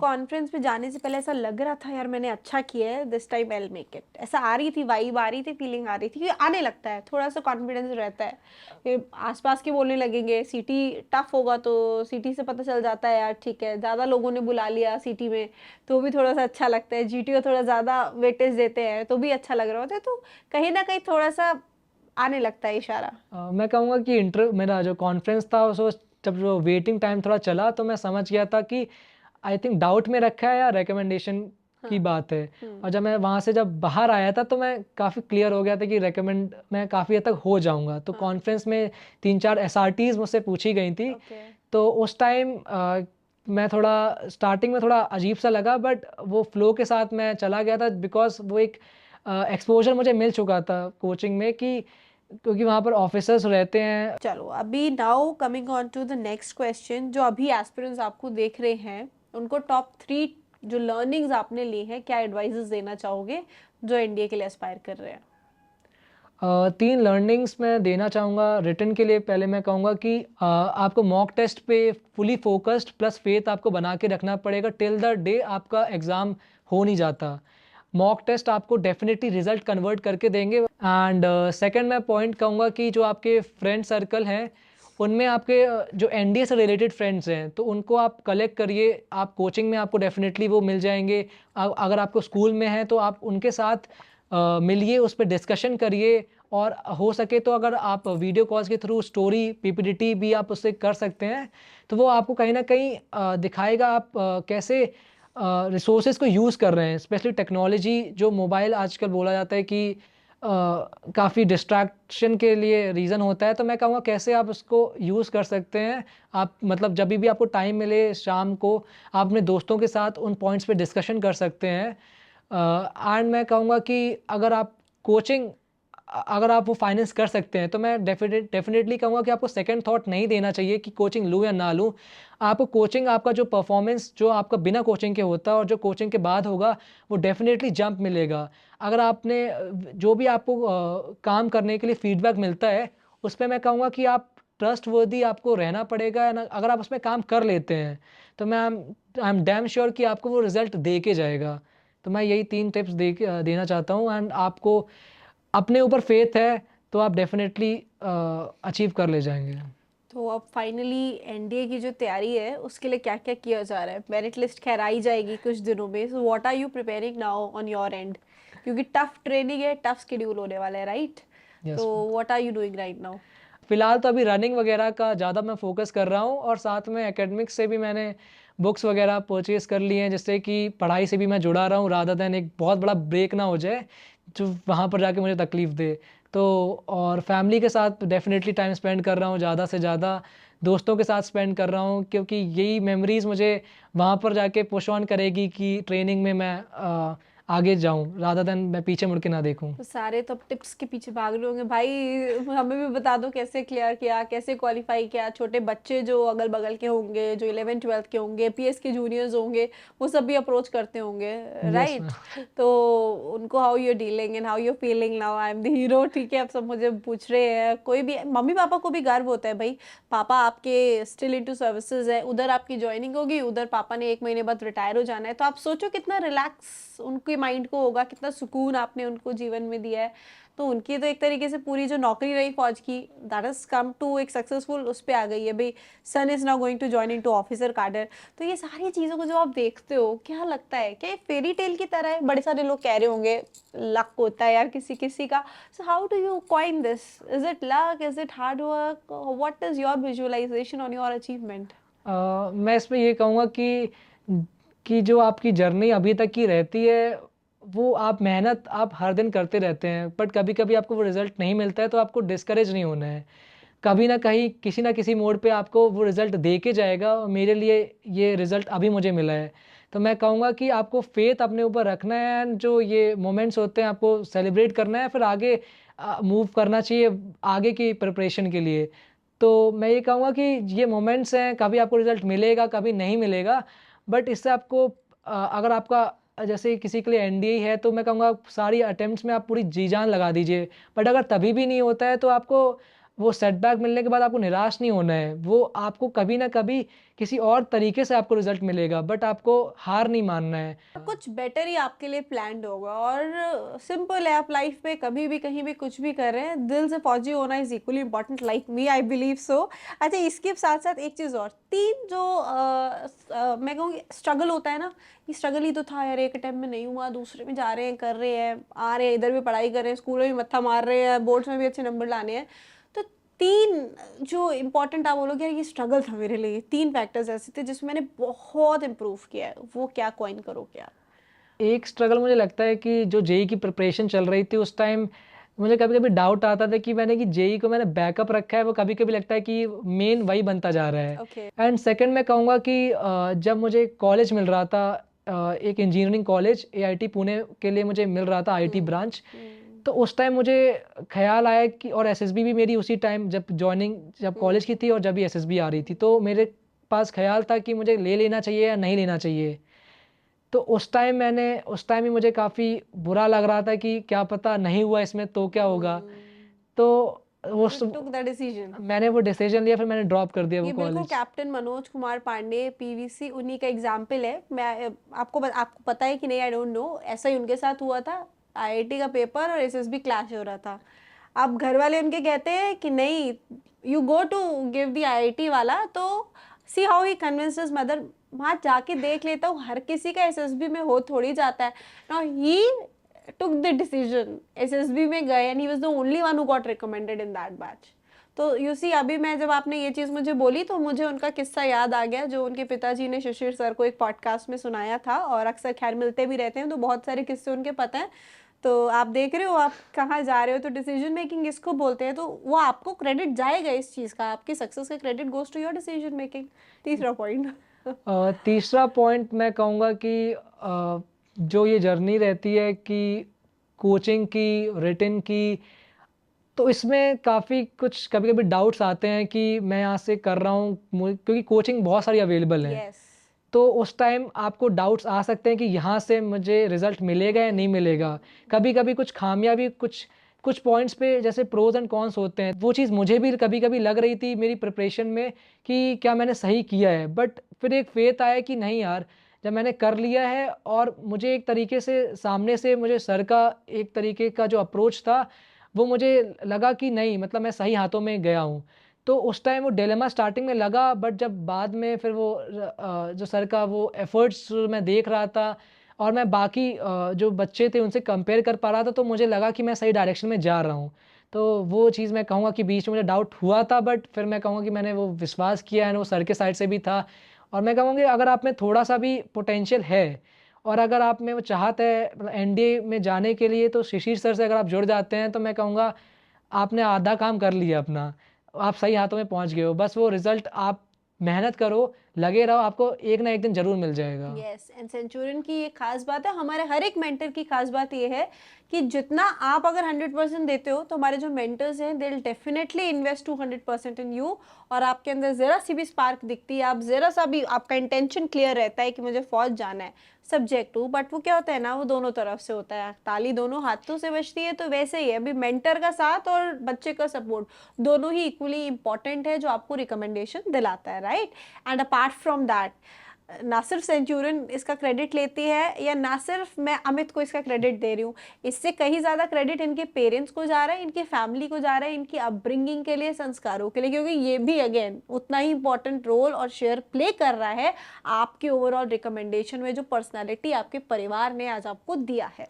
कॉन्फ्रेंस में जाने से पहले ऐसा लग रहा था यार मैंने अच्छा किया है, this time I will make it, ऐसा आ रही थी, वाइब आ रही थी, फीलिंग आ रही थी, क्योंकि आने लगता है थोड़ा सा कॉन्फिडेंस रहता है, फिर आसपास के बोलने लगेंगे, सिटी टफ होगा तो सिटी से पता चल जाता है यार ठीक है, ज़्यादा लोगों ने बुला लिया सिटी में तो भी थोड़ा सा अच्छा लगता है, जीटीओ थोड़ा ज़्यादा वेटेज देते हैं तो भी अच्छा लग रहा होता है, तो कहीं ना कहीं थोड़ा सा आने लगता है इशारा। मैं कहूँगा कि मेरा जो कॉन्फ्रेंस था उसको जब जो वेटिंग टाइम थोड़ा चला तो मैं समझ गया था कि आई थिंक डाउट में रखा है या रिकमेंडेशन की बात है। और जब मैं वहाँ से जब बाहर आया था तो मैं काफ़ी क्लियर हो गया था कि रिकमेंड मैं काफ़ी हद तक हो जाऊँगा। तो कॉन्फ्रेंस में 3-4 एसआरटीज़ मुझसे पूछी गई थी। तो उस टाइम मैं थोड़ा स्टार्टिंग में थोड़ा अजीब सा लगा, बट वो फ्लो के साथ मैं चला गया था, बिकॉज़ वो एक एक्सपोज़र मुझे मिल चुका था कोचिंग में, कि क्योंकि वहाँ पर ऑफिसर्स रहते हैं। चलो अभी now coming on to the next question, जो अभी एस्पिरेंट्स आपको देख रहे हैं उनको टॉप 3 जो लर्निंग्स आपने ली हैं क्या एडवाइजेस देना चाहोगे जो एनडीए के लिए एस्पायर कर रहे हैं? 3 लर्निंग्स मैं देना चाहूँगा रिटन के लिए। पहले मैं कहूँगा कि आपको मॉक टेस्ट पे फुली फोकस्ड प्लस फेथ आपको बना के रखना पड़ेगा टिल द डे आपका एग्ज़ाम हो नहीं जाता। मॉक टेस्ट आपको डेफिनेटली रिजल्ट कन्वर्ट करके देंगे। एंड सेकंड मैं पॉइंट कहूँगा कि जो आपके फ्रेंड सर्कल हैं उनमें आपके जो एनडीए से रिलेटेड फ्रेंड्स हैं तो उनको आप कलेक्ट करिए। आप कोचिंग में आपको डेफिनेटली वो मिल जाएंगे। अगर आपको स्कूल में है तो आप उनके साथ मिलिए, उस पर डिस्कशन करिए, और हो सके तो अगर आप वीडियो कॉल्स के थ्रू स्टोरी पीपीटी भी आप उससे कर सकते हैं तो वो आपको कहीं ना कहीं दिखाएगा आप कैसे रिसोर्सेज को यूज़ कर रहे हैं। स्पेशली टेक्नोलॉजी जो मोबाइल आजकल बोला जाता है कि काफ़ी डिस्ट्रैक्शन के लिए रीज़न होता है, तो मैं कहूँगा कैसे आप उसको यूज़ कर सकते हैं। आप मतलब जब भी आपको टाइम मिले शाम को आप अपने दोस्तों के साथ उन पॉइंट्स पे डिस्कशन कर सकते हैं। एंड मैं कहूँगा कि अगर आप कोचिंग अगर आप वो फाइनेंस कर सकते हैं तो मैं डेफिनेटली कहूँगा कि आपको सेकंड थॉट नहीं देना चाहिए कि कोचिंग लूँ या ना लूँ। आपको कोचिंग आपका जो परफॉर्मेंस जो आपका बिना कोचिंग के होता है और जो कोचिंग के बाद होगा वो डेफिनेटली जंप मिलेगा। अगर आपने जो भी आपको काम करने के लिए फीडबैक मिलता है उस पे मैं कहूँगा कि आप ट्रस्टवर्दी आपको रहना पड़ेगा। अगर आप उसमें काम कर लेते हैं तो मैं आई एम डैम श्योर कि आपको वो रिज़ल्ट दे के जाएगा। तो मैं यही 3 टिप्स देना चाहता हूँ। एंड आपको अपने ऊपर फेथ है तो आप डेफिनेटली अचीव कर ले जाएंगे। तो अब फाइनली एनडीए की जो तैयारी है उसके लिए क्या क्या किया जा रहा है? मेरिट लिस्ट खैर आई जाएगी कुछ दिनों में, so what are you preparing now on your end? क्योंकि टफ ट्रेनिंग है, टफ शेड्यूल होने वाला है, राइट? यस। तो what are you doing right now? फिलहाल तो अभी रनिंग वगैरह का ज़्यादा मैं फोकस कर रहा हूँ, और साथ में एकेडमिक्स से भी मैंने बुक्स वगैरह परचेज़ कर ली हैं, जिससे कि पढ़ाई से भी मैं जुड़ा रहा हूँ, रादर दैन एक बहुत बड़ा ब्रेक ना हो जाए जो वहाँ पर जाके मुझे तकलीफ़ दे। तो और फैमिली के साथ डेफिनेटली टाइम स्पेंड कर रहा हूँ, ज़्यादा से ज़्यादा दोस्तों के साथ स्पेंड कर रहा हूँ, क्योंकि यही मेमोरीज़ मुझे वहाँ पर जाके पुश ऑन करेगी कि ट्रेनिंग में मैं आगे जाऊँ, रादर दैन मैं पीछे मुड़ के ना देखूँ। तो सारे तो टिप्स के पीछे भाग रहे होंगे भाई, हमें भी बता दो कैसे क्लियर किया, कैसे क्वालिफाई किया। छोटे बच्चे जो अगल बगल के होंगे, जो 11th 12th के होंगे, पीएस के जूनियर्स होंगे, वो सब भी अप्रोच करते होंगे, यस राइट? तो उनको how you dealing and how you feeling now, I am the hero, ठीक है? अब सब मुझे पूछ रहे हैं, कोई भी मम्मी पापा को भी गर्व होता है भाई, पापा आपके स्टिल इनटू सर्विसेज है, उधर आपकी ज्वाइनिंग होगी, उधर पापा ने 1 महीने बाद रिटायर हो जाना है, तो आप सोचो कितना रिलैक्स उनके माइंड को होगा, कितना सुकून आपने उनको जीवन में दिया है। तो उनकी तो एक तरीके से पूरी जो नौकरी रही फौज की, दैट इज कम टू एक सक्सेसफुल उस पे आ गई है भाई, son is now going to join into officer cadre. तो ये सारी चीज़ों को जो आप देखते हो, क्या लगता है क्या ये फेरी टेल की तरह है? बड़े सारे लोग कह रहे होंगे लक होता है यार किसी किसी का, so how do you coin this? Is it luck, is it hard work, what is your visualization on your achievement? मैं इसमें ये कहूँगा कि जो आपकी जर्नी अभी तक की रहती है वो आप मेहनत आप हर दिन करते रहते हैं, बट कभी कभी आपको वो रिज़ल्ट नहीं मिलता है तो आपको डिस्करेज नहीं होना है। कभी ना कहीं किसी ना किसी मोड़ पे आपको वो रिज़ल्ट दे के जाएगा, और मेरे लिए ये रिज़ल्ट अभी मुझे मिला है। तो मैं कहूँगा कि आपको फेथ अपने ऊपर रखना है, एंड जो ये मोमेंट्स होते हैं आपको सेलिब्रेट करना है, फिर आगे मूव करना चाहिए आगे की प्रिपरेशन के लिए। तो मैं ये कहूँगा कि ये मोमेंट्स हैं, कभी आपको रिज़ल्ट मिलेगा, कभी नहीं मिलेगा, बट इससे आपको अगर आपका जैसे किसी के लिए एनडीए है तो मैं कहूँगा सारी अटेम्प्ट्स में आप पूरी जी जान लगा दीजिए, बट अगर तभी भी नहीं होता है तो आपको वो सेटबैक मिलने के बाद आपको निराश नहीं होना है। वो आपको कभी ना कभी किसी और तरीके से आपको रिजल्ट मिलेगा, बट आपको हार नहीं मानना है। कुछ बेटर ही आपके लिए प्लान्ड होगा। और सिंपल है, आप लाइफ में कभी भी कहीं भी कुछ भी कर रहे हैं, दिल से फौजी होना is equally important, like me, I believe so. अच्छा, इसके साथ साथ एक चीज़ और, तीन जो मैं कहूँगी स्ट्रगल होता है ना, ये स्ट्रगल ही तो था यार, एक अटेम्प्ट में नहीं हुआ, दूसरे में जा रहे हैं, कर रहे हैं, आ रहे हैं, इधर भी पढ़ाई कर रहे हैं, स्कूल में भी मत्था मार रहे हैं, बोर्ड्स में भी अच्छे नंबर लाने हैं। तो तीन जो इम्पोर्टेंट आप बोलोगे यार ये स्ट्रगल था मेरे लिए, तीन फैक्टर्स ऐसे थे जिसमें मैंने बहुत इंप्रूव किया है, वो क्या कॉइन करोगे आप? एक स्ट्रगल मुझे लगता है कि जो जेई की प्रिपरेशन चल रही थी उस टाइम मुझे कभी-कभी डाउट आता था कि मैंने कि जेई को मैंने बैकअप रखा है, वो कभी-कभी लगता है कि मेन वही बनता जा रहा है। ओके। एंड सेकंड मैं कहूँगा कि जब मुझे कॉलेज मिल रहा था, एक इंजीनियरिंग कॉलेज एआईटी पुणे के लिए मुझे मिल रहा था आईटी ब्रांच, तो उस टाइम मुझे ख़्याल आया कि और एसएसबी भी मेरी उसी टाइम जब कॉलेज की थी और जब भी एसएसबी आ रही थी, तो मेरे पास ख़्याल था कि मुझे ले लेना चाहिए या नहीं लेना चाहिए। तो उस टाइम ही मुझे काफ़ी बुरा लग रहा था कि क्या पता नहीं हुआ इसमें तो क्या होगा? तो वो यू सु टुक द डिसीजन। मैंने वो डिसीज़न लिया, फिर मैंने ड्रॉप कर दिया वो ये बिल्कुल college. Captain Manoj Kumar Pandey PVC उन्हीं का एग्जाम्पल है। मैं आपको पता है कि नहीं, आई डोंट नो, ऐसा ही उनके साथ हुआ था। आईआईटी का पेपर और एसएसबी क्लैश हो रहा था। अब घर वाले उनके कहते हैं कि नहीं, you go to give the IIT वाला, तो see how he convinced his mother, वहाँ जाके देख लेता हूँ, हर किसी का एसएसबी में हो थोड़ी जाता है। Now he took the decision, SSB में गए and he was the only one who got recommended in that batch। तो यू सी, अभी मैं जब आपने ये चीज़ मुझे बोली तो मुझे उनका किस्सा याद आ गया जो उनके पिताजी ने शिशिर सर को एक पॉडकास्ट में सुनाया था, और अक्सर खैर मिलते भी रहते हैं तो बहुत सारे किस्से उनके पता हैं। तो आप देख रहे हो आप कहाँ जा रहे हो, तो डिसीजन मेकिंग इसको बोलते हैं, तो वो आपको क्रेडिट जाएगा इस चीज़ का, आपकी सक्सेस का credit goes to your decision making. तीसरा पॉइंट। तीसरा पॉइंट मैं कहूँगा कि जो ये जर्नी रहती है कि कोचिंग की, रिटेन की, तो इसमें काफ़ी कुछ कभी-कभी डाउट्स आते हैं कि मैं यहाँ से कर रहा हूँ क्योंकि कोचिंग बहुत सारी अवेलेबल हैं। यस। तो उस टाइम आपको डाउट्स आ सकते हैं कि यहाँ से मुझे रिज़ल्ट मिलेगा या नहीं मिलेगा। कभी-कभी कुछ खामियाँ भी कुछ कुछ पॉइंट्स पे जैसे प्रोज़ एंड कॉन्स होते हैं, वो चीज़ मुझे भी कभी-कभी लग रही थी मेरी प्रिपरेशन में कि क्या मैंने सही किया है। बट फिर एक फ़ेथ आया कि नहीं यार, जब मैंने कर लिया है और मुझे एक तरीके से सामने से मुझे सर का एक तरीके का जो अप्रोच था, वो मुझे लगा कि नहीं मतलब मैं सही हाथों में गया हूँ। तो उस टाइम वो डिलेमा स्टार्टिंग में लगा, बट जब बाद में फिर वो जो सर का वो एफ़र्ट्स मैं देख रहा था और मैं बाकी जो बच्चे थे उनसे कंपेयर कर पा रहा था, तो मुझे लगा कि मैं सही डायरेक्शन में जा रहा हूँ। तो वो चीज़ मैं कहूँगा कि बीच में मुझे डाउट हुआ था, बट फिर मैं कहूँगा कि मैंने वो विश्वास किया एंड वो सर के साइड से भी था। और मैं कहूँगा कि अगर आप में थोड़ा-सा भी पोटेंशियल है और अगर आप में वो चाहत है मतलब एनडीए में जाने के लिए, तो शिशिर सर से अगर आप जुड़ जाते हैं, तो मैं कहूँगा आपने आधा काम कर लिया अपना। आप सही हाथों में पहुँच गए हो। बस वो रिज़ल्ट आप मेहनत करो, लगे रहो, आपको एक ना एक दिन ज़रूर मिल जाएगा। यस, एंड सेंचुरियन की ये खास बात है, हमारे हर एक मेंटर की खास बात ये है कि जितना आप अगर 100% देते हो तो हमारे जो मेंटर्स हैं they will definitely invest 200% in you. और आपके अंदर ज़रा सी भी स्पार्क दिखती है, आप ज़रा सा भी, आपका इंटेंशन क्लियर रहता है कि मुझे फौज जाना है, सब्जेक्ट टू, बट वो क्या होता है ना, वो दोनों तरफ से होता है, ताली दोनों हाथों से बजती है। तो वैसे ही है, अभी मेंटर का साथ और बच्चे का सपोर्ट दोनों ही इक्वली इंपॉर्टेंट है जो आपको रिकमेंडेशन दिलाता है, right. And apart from that, ना सिर्फ सेंचुरियन इसका क्रेडिट लेती है, या ना सिर्फ मैं अमित को इसका क्रेडिट दे रही हूँ, इससे कहीं ज़्यादा क्रेडिट इनके पेरेंट्स को जा रहा है, इनकी फैमिली को जा रहा है, इनकी अपब्रिंगिंग के लिए, संस्कारों के लिए, क्योंकि ये भी अगेन उतना ही इंपॉर्टेंट रोल और शेयर प्ले कर रहा है आपके ओवरऑल रिकमेंडेशन में, जो पर्सनैलिटी आपके परिवार ने आज आपको दिया है।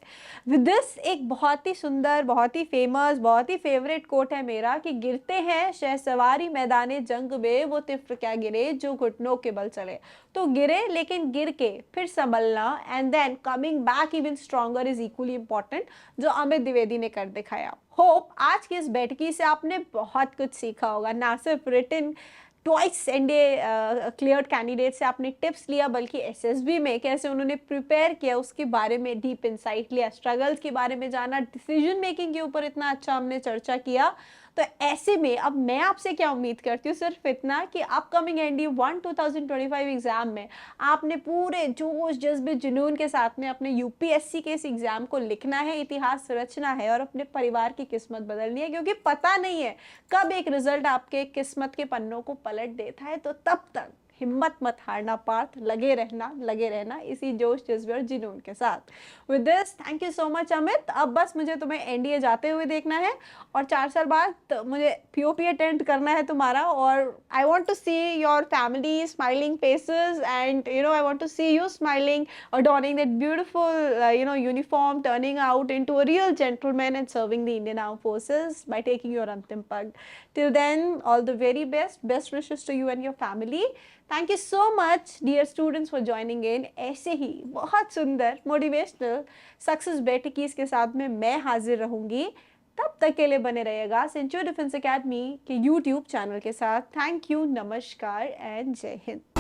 विद दिस, एक बहुत ही सुंदर, बहुत ही फेमस, बहुत ही फेवरेट कोट है मेरा कि गिरते हैं शहसवारी मैदाने जंग में, वो तिफ्र क्या गिरे जो घुटनों के बल चले। तो गिरे, लेकिन गिर के फिर संभलना and then coming back even stronger is equally important, जो अमित द्विवेदी ने कर दिखाया। होप आज की इस बैठकी से आपने बहुत कुछ सीखा होगा, ना सिर्फ written twice NDA cleared candidate से आपने टिप्स लिया, बल्कि एसएसबी में कैसे उन्होंने प्रिपेयर किया उसके बारे में डीप इंसाइट लिया, स्ट्रगल्स के बारे में जाना, डिसीजन मेकिंग के ऊपर इतना अच्छा हमने चर्चा किया। तो ऐसे में अब मैं आपसे क्या उम्मीद करती हूँ, सिर्फ इतना कि अपकमिंग ND1 2025 एग्जाम में आपने पूरे जोश जज्बे जुनून के साथ में अपने यूपीएससी के इस एग्जाम को लिखना है, इतिहास रचना है और अपने परिवार की किस्मत बदलनी है, क्योंकि पता नहीं है कब एक रिजल्ट आपके किस्मत के पन्नों को पलट देता है। तो तब तक हिम्मत मत हारना पार्थ, लगे रहना इसी जोश जज्बे और जुनून के साथ। With this thank you so much Amit. अब बस मुझे तुम्हें एनडीए जाते हुए देखना है और 4 साल बाद तो मुझे पीओपी अटेंड करना है तुम्हारा, और I want to see your family smiling faces and I want to see you smiling or donning that beautiful uniform, turning out into a real gentleman and serving the Indian Armed Forces by taking your Antim Pag. Till then, all the very best wishes to you and your family. Thank you so much dear students for joining in. ऐसे ही बहुत सुंदर motivational success बेटिकीज के साथ में मैं हाजिर रहूंगी। तब तक के लिए बने रहिएगा सेंचुरी डिफेंस एकेडमी के यूट्यूब चैनल के साथ। थैंक यू, नमस्कार एंड जय हिंद।